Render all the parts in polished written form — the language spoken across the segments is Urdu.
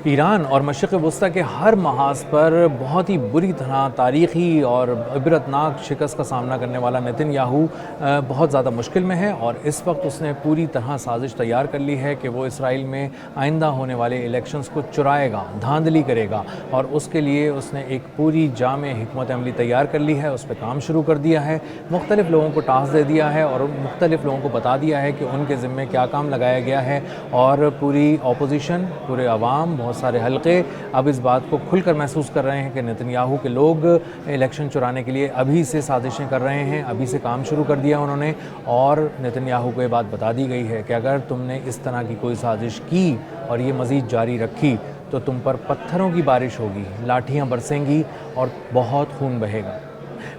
ایران اور مشرق وسطیٰ کے ہر محاذ پر بہت ہی بری طرح تاریخی اور عبرتناک شکست کا سامنا کرنے والا نتن یاہو بہت زیادہ مشکل میں ہے، اور اس وقت اس نے پوری طرح سازش تیار کر لی ہے کہ وہ اسرائیل میں آئندہ ہونے والے الیکشنز کو چرائے گا، دھاندلی کرے گا، اور اس کے لیے اس نے ایک پوری جامع حکمت عملی تیار کر لی ہے، اس پہ کام شروع کر دیا ہے، مختلف لوگوں کو ٹاسک دے دیا ہے اور مختلف لوگوں کو بتا دیا ہے کہ ان کے ذمے کیا کام لگایا گیا ہے، اور پوری اپوزیشن، پورے عوام، بہت سارے حلقے اب اس بات کو کھل کر محسوس کر رہے ہیں کہ نتن یاہو کے لوگ الیکشن چرانے کے لیے ابھی سے سازشیں کر رہے ہیں، ابھی سے کام شروع کر دیا انہوں نے، اور نتن یاہو کو یہ بات بتا دی گئی ہے کہ اگر تم نے اس طرح کی کوئی سازش کی اور یہ مزید جاری رکھی تو تم پر پتھروں کی بارش ہوگی، لاٹھیاں برسیں گی اور بہت خون بہے گا۔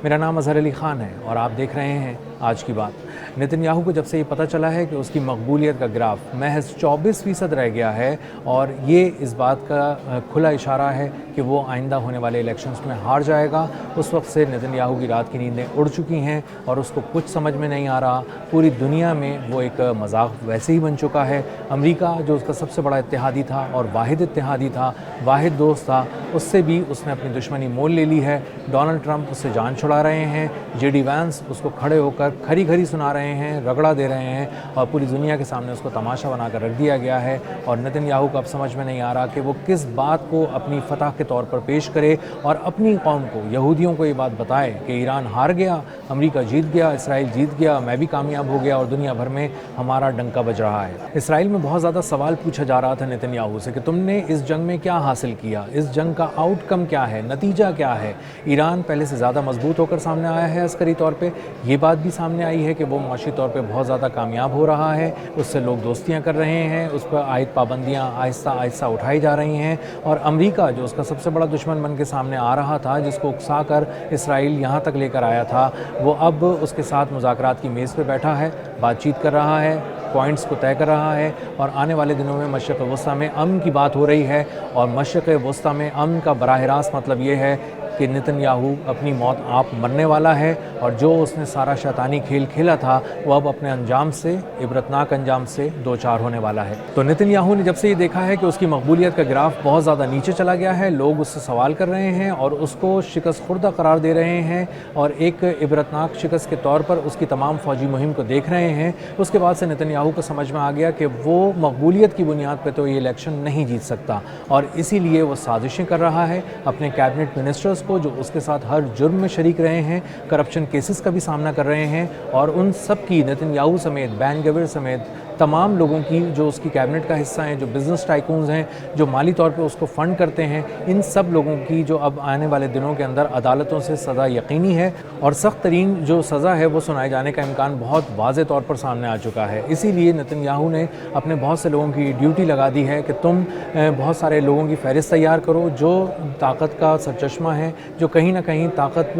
میرا نام اظہر علی خان ہے اور آپ دیکھ رہے ہیں آج کی بات۔ نتن یاہو کو جب سے یہ پتہ چلا ہے کہ اس کی مقبولیت کا گراف محض 24% رہ گیا ہے، اور یہ اس بات کا کھلا اشارہ ہے کہ وہ آئندہ ہونے والے الیکشنز میں ہار جائے گا، اس وقت سے نتن یاہو کی رات کی نیندیں اڑ چکی ہیں اور اس کو کچھ سمجھ میں نہیں آ رہا۔ پوری دنیا میں وہ ایک مذاق ویسے ہی بن چکا ہے۔ امریکہ جو اس کا سب سے بڑا اتحادی تھا اور واحد اتحادی تھا، واحد دوست تھا، اس سے بھی اس نے اپنی دشمنی مول لے لی ہے۔ ڈونلڈ ٹرمپ اس سے جان چھڑا رہے ہیں، جے ڈی وینس اس کو کھڑے ہو کر کھری کھری سنا رہے ہیں، رگڑا دے رہے ہیں، اور پوری دنیا کے سامنے اس کو تماشا بنا کر رکھ دیا گیا ہے، اور نتن یاہو کو اب سمجھ میں نہیں آ رہا کہ وہ کس بات کو اپنی فتح کے طور پر پیش کرے اور اپنی قوم کو، یہودیوں کو یہ بات بتائے کہ ایران ہار گیا، امریکہ جیت گیا، اسرائیل جیت گیا، میں بھی کامیاب ہو گیا، اور دنیا بھر میں ہمارا ڈنکا بج رہا ہے۔ اسرائیل میں بہت زیادہ سوال پوچھا جا رہا تھا نتن یاہو سے کہ تم نے اس جنگ میں کیا حاصل کیا، اس جنگ کا آؤٹ کم کیا ہے، نتیجہ کیا ہے۔ ایران پہلے سے زیادہ مضبوط ہو کر سامنے آیا ہے عسکری طور پہ، یہ بات بھی سامنے آئی ہے کہ وہ معاشی طور پہ بہت زیادہ کامیاب ہو رہا ہے، اس سے لوگ دوستیاں کر رہے ہیں، اس پر عائد پابندیاں آہستہ آہستہ اٹھائی جا رہی ہیں، اور امریکہ جو اس کا سب سے بڑا دشمن بن کے سامنے آ رہا تھا، جس کو اکسا کر اسرائیل یہاں تک لے کر آیا تھا، وہ اب اس کے ساتھ مذاکرات کی میز پہ بیٹھا ہے، بات چیت کر رہا ہے، پوائنٹس کو طے کر رہا ہے، اور آنے والے دنوں میں مشرق وسطیٰ میں امن کی بات ہو رہی ہے، اور مشرق وسطیٰ میں امن کا براہ راست مطلب یہ ہے کہ نتن یاہو اپنی موت آپ مرنے والا ہے، اور جو اس نے سارا شیطانی کھیل کھیلا تھا وہ اب اپنے انجام سے، عبرتناک انجام سے دوچار ہونے والا ہے۔ تو نتن یاہو نے جب سے یہ دیکھا ہے کہ اس کی مقبولیت کا گراف بہت زیادہ نیچے چلا گیا ہے، لوگ اس سے سوال کر رہے ہیں اور اس کو شکست خوردہ قرار دے رہے ہیں، اور ایک عبرتناک شکست کے طور پر اس کی تمام فوجی مہم کو دیکھ رہے ہیں، اس کے بعد سے نتن یاہو کو سمجھ میں آ گیا کہ وہ مقبولیت کی بنیاد پہ تو یہ الیکشن نہیں جیت سکتا، اور اسی لیے وہ سازشیں کر رہا ہے اپنے کیبنٹ منسٹرز کو جو اس کے ساتھ ہر جرم میں شریک رہے ہیں، کرپشن کیسز کا بھی سامنا کر رہے ہیں، اور ان سب کی، نتن یاہو سمیت، بین گویر سمیت تمام لوگوں کی جو اس کی کیبنٹ کا حصہ ہیں، جو بزنس ٹائکونز ہیں، جو مالی طور پہ اس کو فنڈ کرتے ہیں، ان سب لوگوں کی جو اب آنے والے دنوں کے اندر عدالتوں سے سزا یقینی ہے، اور سخت ترین جو سزا ہے وہ سنائے جانے کا امکان بہت واضح طور پر سامنے آ چکا ہے۔ اسی لیے نتن یاہو نے اپنے بہت سے لوگوں کی ڈیوٹی لگا دی ہے کہ تم بہت سارے لوگوں کی فہرست تیار کرو جو طاقت کا سرچشمہ ہیں، جو کہیں نہ کہیں طاقت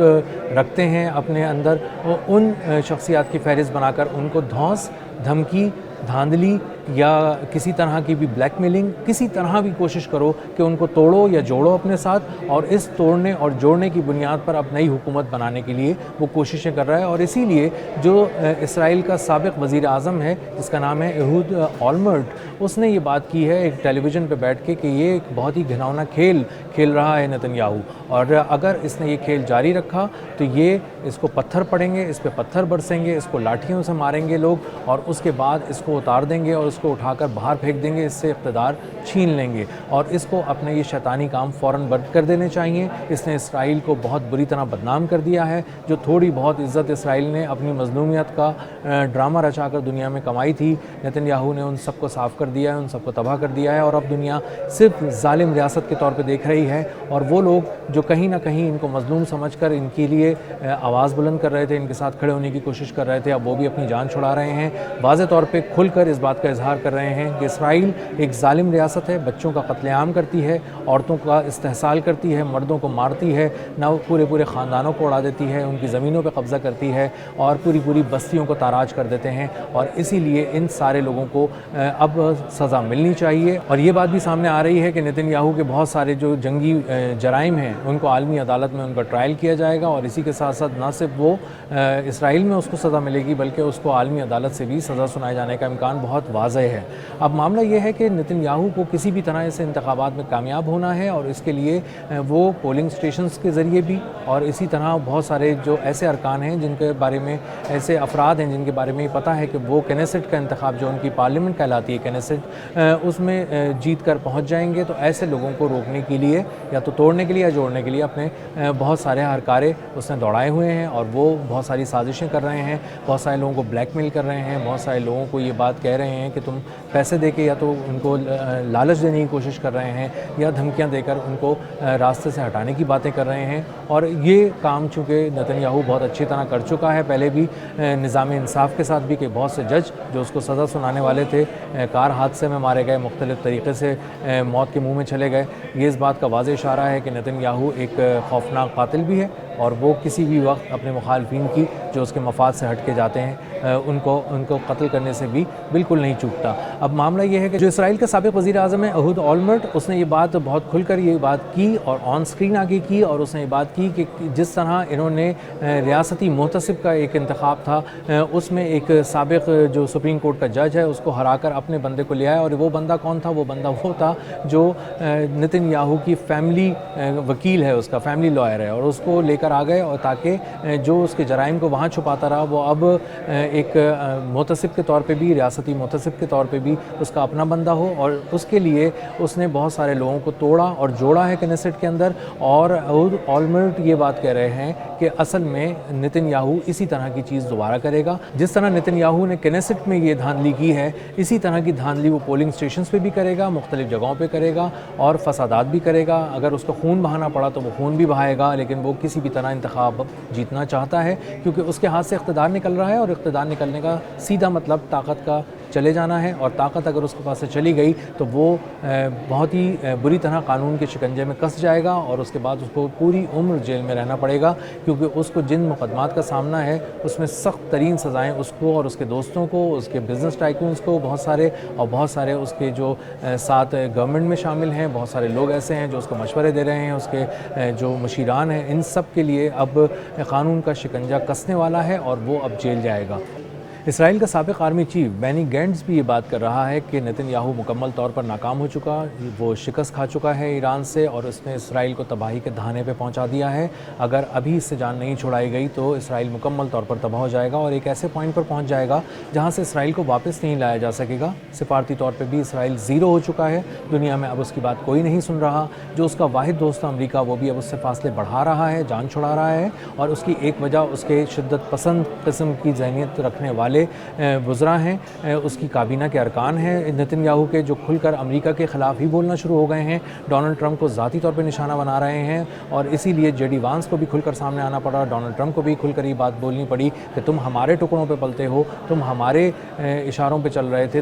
رکھتے ہیں اپنے اندر، ان شخصیات کی فہرست بنا کر ان کو دھونس، دھمکی، دھاندلی یا کسی طرح کی بھی بلیک میلنگ، کسی طرح بھی کوشش کرو کہ ان کو توڑو یا جوڑو اپنے ساتھ، اور اس توڑنے اور جوڑنے کی بنیاد پر اب نئی حکومت بنانے کے لیے وہ کوششیں کر رہا ہے۔ اور اسی لیے جو اسرائیل کا سابق وزیر اعظم ہے جس کا نام ہے ایہود اولمرٹ، اس نے یہ بات کی ہے ایک ٹیلی ویژن پہ بیٹھ کے کہ یہ ایک بہت ہی گھناؤنا کھیل کھیل رہا ہے نتن یاہو، اور اگر اس نے یہ کھیل جاری رکھا تو یہ اس کو پتھر پڑیں گے، اس پہ پتھر برسیں گے، اس کو لاٹھیوں سے ماریں گے لوگ، اور اس کے بعد اس کو اتار دیں گے اور اس کو اٹھا کر باہر پھینک دیں گے، اس سے اقتدار چھین لیں گے، اور اس کو اپنے یہ شیطانی کام فوراً بند کر دینے چاہیے۔ اس نے اسرائیل کو بہت بری طرح بدنام کر دیا ہے، جو تھوڑی بہت عزت اسرائیل نے اپنی مظلومیت کا ڈرامہ رچا کر دنیا میں کمائی تھی، نتن یاہو نے ان سب کو صاف کر دیا ہے، ان سب کو تباہ کر دیا ہے، اور اب دنیا صرف ظالم ریاست کے طور پہ دیکھ رہی ہے، اور وہ لوگ جو کہیں نہ کہیں ان کو مظلوم سمجھ کر ان کے لیے آواز بلند کر رہے تھے، ان کے ساتھ کھڑے ہونے کی کوشش کر رہے تھے، اب وہ بھی اپنی جان چھڑا رہے ہیں، واضح طور پہ کھل کر اس بات کا اظہار کر رہے ہیں کہ اسرائیل ایک ظالم ریاست ہے، بچوں کا قتل عام کرتی ہے، عورتوں کا استحصال کرتی ہے، مردوں کو مارتی ہے، نہ پورے خاندانوں کو اڑا دیتی ہے، ان کی زمینوں پہ قبضہ کرتی ہے، اور پوری بستیوں کو تاراج کر دیتے ہیں، اور اسی لیے ان سارے لوگوں کو اب سزا ملنی چاہیے۔ اور یہ بات بھی سامنے آ رہی ہے کہ نتن یاہو کے بہت سارے جو جنگی جرائم ہیں ان کو عالمی عدالت میں ان کا ٹرائل کیا جائے گا، اور اسی کے ساتھ ساتھ نہ صرف وہ اسرائیل میں اس کو سزا ملے گی بلکہ اس کو عالمی عدالت سے بھی سزا سنائے جانے کا امکان بہت واضح ہے۔ اب معاملہ یہ ہے کہ نتن یاہو کو کسی بھی طرح اس انتخابات میں کامیاب ہونا ہے، اور اس کے لیے وہ پولنگ سٹیشنز کے ذریعے بھی اور اسی طرح بہت سارے جو ایسے ارکان ہیں جن کے بارے میں، ایسے افراد ہیں جن کے بارے میں یہ پتہ ہے کہ وہ کینیسٹ کا انتخاب جو ان کی پارلیمنٹ کہلاتی ہے کینیسٹ، اس میں جیت کر پہنچ جائیں گے، تو ایسے لوگوں کو روکنے کے لیے یا تو توڑنے کے لیے یا جوڑنے کے لیے اپنے بہت سارے ہرکارے اس نے دوڑائے ہوئے ہیں، اور وہ بہت ساری سازشیں کر رہے ہیں، بہت سارے لوگوں کو بلیک میل کر رہے ہیں، بہت سارے لوگوں کو یہ بات کہہ رہے ہیں کہ تم پیسے دے کے یا تو ان کو لالچ دینے کی کوشش کر رہے ہیں یا دھمکیاں دے کر ان کو راستے سے ہٹانے کی باتیں کر رہے ہیں۔ اور یہ کام چونکہ نتن یاہو بہت اچھی طرح کر چکا ہے پہلے بھی نظام انصاف کے ساتھ بھی، کہ بہت سے جج جو اس کو سزا سنانے والے تھے کار حادثے میں مارے گئے، مختلف طریقے سے موت کے منہ میں چلے گئے۔ یہ اس بات کا واضح اشارہ ہے کہ نتن یاہو ایک خوفناک قاتل بھی ہے، اور وہ کسی بھی وقت اپنے مخالفین کی جو اس کے مفاد سے ہٹ کے جاتے ہیں ان کو قتل کرنے سے بھی بالکل نہیں چوکتا۔ اب معاملہ یہ ہے کہ جو اسرائیل کا سابق وزیر اعظم ہے اہود اولمرٹ، اس نے یہ بات بہت کھل کر یہ بات کی اور آن سکرین آگے کی، اور اس نے یہ بات کی کہ جس طرح انہوں نے ریاستی محتسب کا ایک انتخاب تھا، اس میں ایک سابق جو سپریم کورٹ کا جج ہے اس کو ہرا کر اپنے بندے کو لے آیا، اور وہ بندہ کون تھا؟ وہ بندہ وہ تھا جو نتن یاہو کی فیملی وکیل ہے، اس کا فیملی لائر ہے، اور اس کو لے کر آ گئے، اور تاکہ جو اس کے جرائم کو وہاں چھپاتا رہا وہ اب ایک محتسب کے طور پہ بھی، ریاستی محتسب کے طور پہ بھی اس کا اپنا بندہ ہو، اور اس کے لیے اس نے بہت سارے لوگوں کو توڑا اور جوڑا ہے کنیسٹ کے اندر۔ اور اہود اولمرٹ یہ بات کہہ رہے ہیں کہ اصل میں نتن یاہو اسی طرح کی چیز دوبارہ کرے گا، جس طرح نتن یاہو نے کنیسٹ میں یہ دھاندلی کی ہے، اسی طرح کی دھاندلی وہ پولنگ سٹیشنز پہ بھی کرے گا، مختلف جگہوں پہ کرے گا، اور فسادات بھی کرے گا۔ اگر اس کو خون بہانا پڑا تو وہ خون بھی بہائے گا، لیکن وہ کسی بھی طرح انتخاب جیتنا چاہتا ہے، کیونکہ اس کے ہاتھ سے اقتدار نکل رہا ہے، اور اقتدار نکلنے کا سیدھا مطلب طاقت کا چلے جانا ہے، اور طاقت اگر اس کے پاس سے چلی گئی تو وہ بہت ہی بری طرح قانون کے شکنجے میں کس جائے گا، اور اس کے بعد اس کو پوری عمر جیل میں رہنا پڑے گا، کیونکہ اس کو جن مقدمات کا سامنا ہے اس میں سخت ترین سزائیں اس کو اور اس کے دوستوں کو، اس کے بزنس ٹائکونز کو بہت سارے اس کے جو ساتھ گورنمنٹ میں شامل ہیں، بہت سارے لوگ ایسے ہیں جو اس کو مشورے دے رہے ہیں، اس کے جو مشیران ہیں، ان سب کے لیے اب قانون کا شکنجہ کسنے والا ہے، اور وہ اب جیل جائے گا۔ اسرائیل کا سابق آرمی چیف بینی گینٹس بھی یہ بات کر رہا ہے کہ نتن یاہو مکمل طور پر ناکام ہو چکا، وہ شکست کھا چکا ہے ایران سے، اور اس نے اسرائیل کو تباہی کے دہانے پہ پہنچا دیا ہے۔ اگر ابھی اس سے جان نہیں چھڑائی گئی تو اسرائیل مکمل طور پر تباہ ہو جائے گا، اور ایک ایسے پوائنٹ پر پہنچ جائے گا جہاں سے اسرائیل کو واپس نہیں لایا جا سکے گا۔ سفارتی طور پہ بھی اسرائیل زیرو ہو چکا ہے، دنیا میں اب اس کی بات کوئی نہیں سن رہا، جو اس کا واحد دوست تھا امریکہ وہ بھی اب اس سے فاصلے بڑھا رہا ہے، جان چھڑا رہا ہے، اور اس کی ایک وجہ اس کے شدت پسند قسم کی ذہنیت رکھنے والے وزراء ہیں، اس کی کابینہ کے ارکان ہیں نتن یاہو کے، جو کھل کر امریکہ کے خلاف ہی بولنا شروع ہو گئے ہیں، ڈونلڈ ٹرمپ کو ذاتی طور پہ نشانہ بنا رہے ہیں، اور اسی لیے جے ڈی وانس کو بھی کھل کر سامنے آنا پڑا، ڈونلڈ ٹرمپ کو بھی کھل کر یہ بات بولنی پڑی کہ تم ہمارے ٹکڑوں پہ پلتے ہو، تم ہمارے اشاروں پہ چل رہے تھے،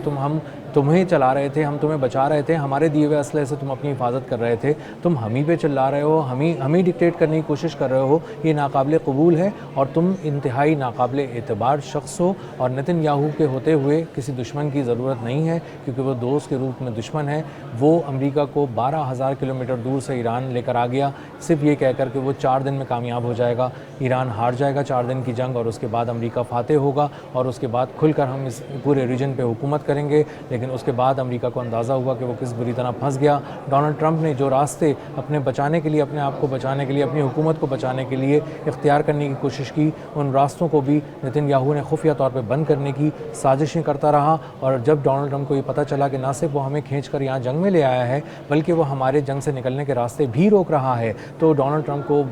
تمہیں چلا رہے تھے، ہم تمہیں بچا رہے تھے، ہمارے دیے ہوئے اسلحے سے تم اپنی حفاظت کر رہے تھے، تم ہمیں پہ چلا رہے ہو، ہمیں ڈکٹیٹ کرنے کی کوشش کر رہے ہو، یہ ناقابل قبول ہے، اور تم انتہائی ناقابل اعتبار شخص ہو، اور نتن یاہو کے ہوتے ہوئے کسی دشمن کی ضرورت نہیں ہے، کیونکہ وہ دوست کے روپ میں دشمن ہے۔ وہ امریکہ کو 12,000 کلومیٹر دور سے ایران لے کر آ گیا، صرف یہ کہہ کر کہ وہ 4 دن میں کامیاب ہو جائے گا، ایران ہار جائے گا 4 دن کی جنگ، اور اس کے بعد امریکہ فاتح ہوگا، اور اس کے بعد کھل کر ہم اس پورے ریجن پہ حکومت کریں گے۔ لیکن اس کے بعد امریکہ کو اندازہ ہوا کہ وہ کس بری طرح پھنس گیا۔ ڈونلڈ ٹرمپ نے جو راستے اپنے بچانے کے لیے، اپنے آپ کو بچانے کے لیے، اپنی حکومت کو بچانے کے لیے اختیار کرنے کی کوشش کی، ان راستوں کو بھی نتن یاہو نے خفیہ طور پہ بند کرنے کی سازشیں کرتا رہا، اور جب ڈونلڈ ٹرمپ کو یہ پتہ چلا کہ نہ صرف وہ ہمیں کھینچ کر یہاں جنگ میں لے آیا ہے بلکہ وہ ہمارے جنگ سے نکلنے کے راستے بھی روک رہا ہے، تو ڈونلڈ ٹرمپ کو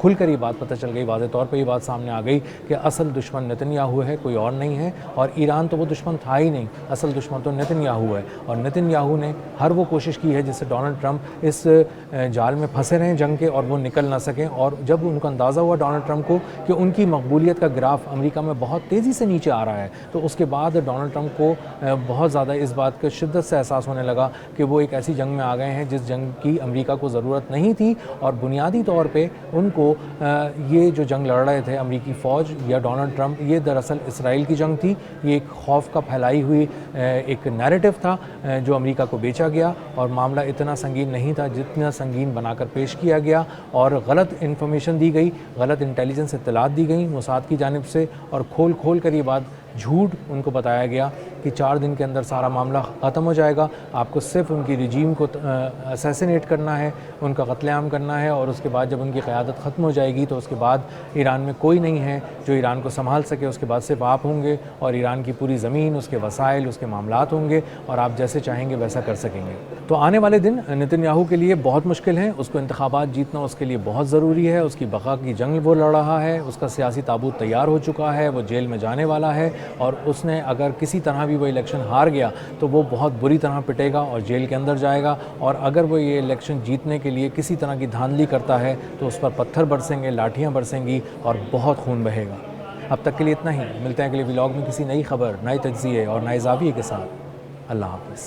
کھل کر یہ بات پتہ چل گئی، واضح طور پہ یہ بات سامنے آ گئی کہ اصل دشمن نتن یاہو ہے، کوئی اور نہیں ہے، اور ایران تو وہ دشمن تھا ہی نہیں، اصل دشمن تو نتن یاہو ہے، اور نتن یاہو نے ہر وہ کوشش کی ہے جس سے ڈونلڈ ٹرمپ اس جال میں پھنسے رہیں جنگ کے، اور وہ نکل نہ سکیں۔ اور جب ان کو اندازہ ہوا ڈونلڈ ٹرمپ کو کہ ان کی مقبولیت کا گراف امریکہ میں بہت تیزی سے نیچے آ رہا ہے، تو اس کے بعد ڈونلڈ ٹرمپ کو بہت زیادہ اس بات کا شدت سے احساس ہونے لگا کہ وہ ایک ایسی جنگ میں آ گئے ہیں جس جنگ کی امریکہ کو ضرورت نہیں تھی، اور بنیادی طور پہ ان کو یہ جو جنگ لڑ رہے تھے امریکی فوج یا ڈونلڈ ٹرمپ، یہ دراصل اسرائیل کی جنگ تھی، یہ ایک خوف کا پھیلائی ہوئی ایک نیریٹو تھا جو امریکہ کو بیچا گیا، اور معاملہ اتنا سنگین نہیں تھا جتنا سنگین بنا کر پیش کیا گیا، اور غلط انفارمیشن دی گئی، غلط انٹیلیجنس اطلاعات دی گئیں موساد کی جانب سے، اور کھول کر یہ بات جھوٹ ان کو بتایا گیا کہ 4 دن کے اندر سارا معاملہ ختم ہو جائے گا، آپ کو صرف ان کی رجیم کو اسیسینیٹ کرنا ہے، ان کا قتل عام کرنا ہے، اور اس کے بعد جب ان کی قیادت ختم ہو جائے گی تو اس کے بعد ایران میں کوئی نہیں ہے جو ایران کو سنبھال سکے، اس کے بعد صرف آپ ہوں گے، اور ایران کی پوری زمین، اس کے وسائل، اس کے معاملات ہوں گے، اور آپ جیسے چاہیں گے ویسا کر سکیں گے۔ تو آنے والے دن نتن یاہو کے لیے بہت مشکل ہیں، اس کو انتخابات جیتنا اس کے لیے بہت ضروری ہے، اس کی بقا کی جنگ وہ لڑ رہا ہے، اس کا سیاسی تابوت تیار ہو چکا ہے، وہ جیل میں جانے والا ہے، اور اس نے اگر کسی طرح بھی وہ الیکشن ہار گیا تو وہ بہت بری طرح پٹے گا اور جیل کے اندر جائے گا، اور اگر وہ یہ الیکشن جیتنے کے لیے کسی طرح کی دھاندلی کرتا ہے تو اس پر پتھر برسیں گے، لاٹھیاں برسیں گی، اور بہت خون بہے گا۔ اب تک کے لیے اتنا ہی، ملتے ہیں اگلے ولاگ میں کسی نئی خبر، نئے تجزیے اور نئے زاویے کے ساتھ۔ اللہ حافظ۔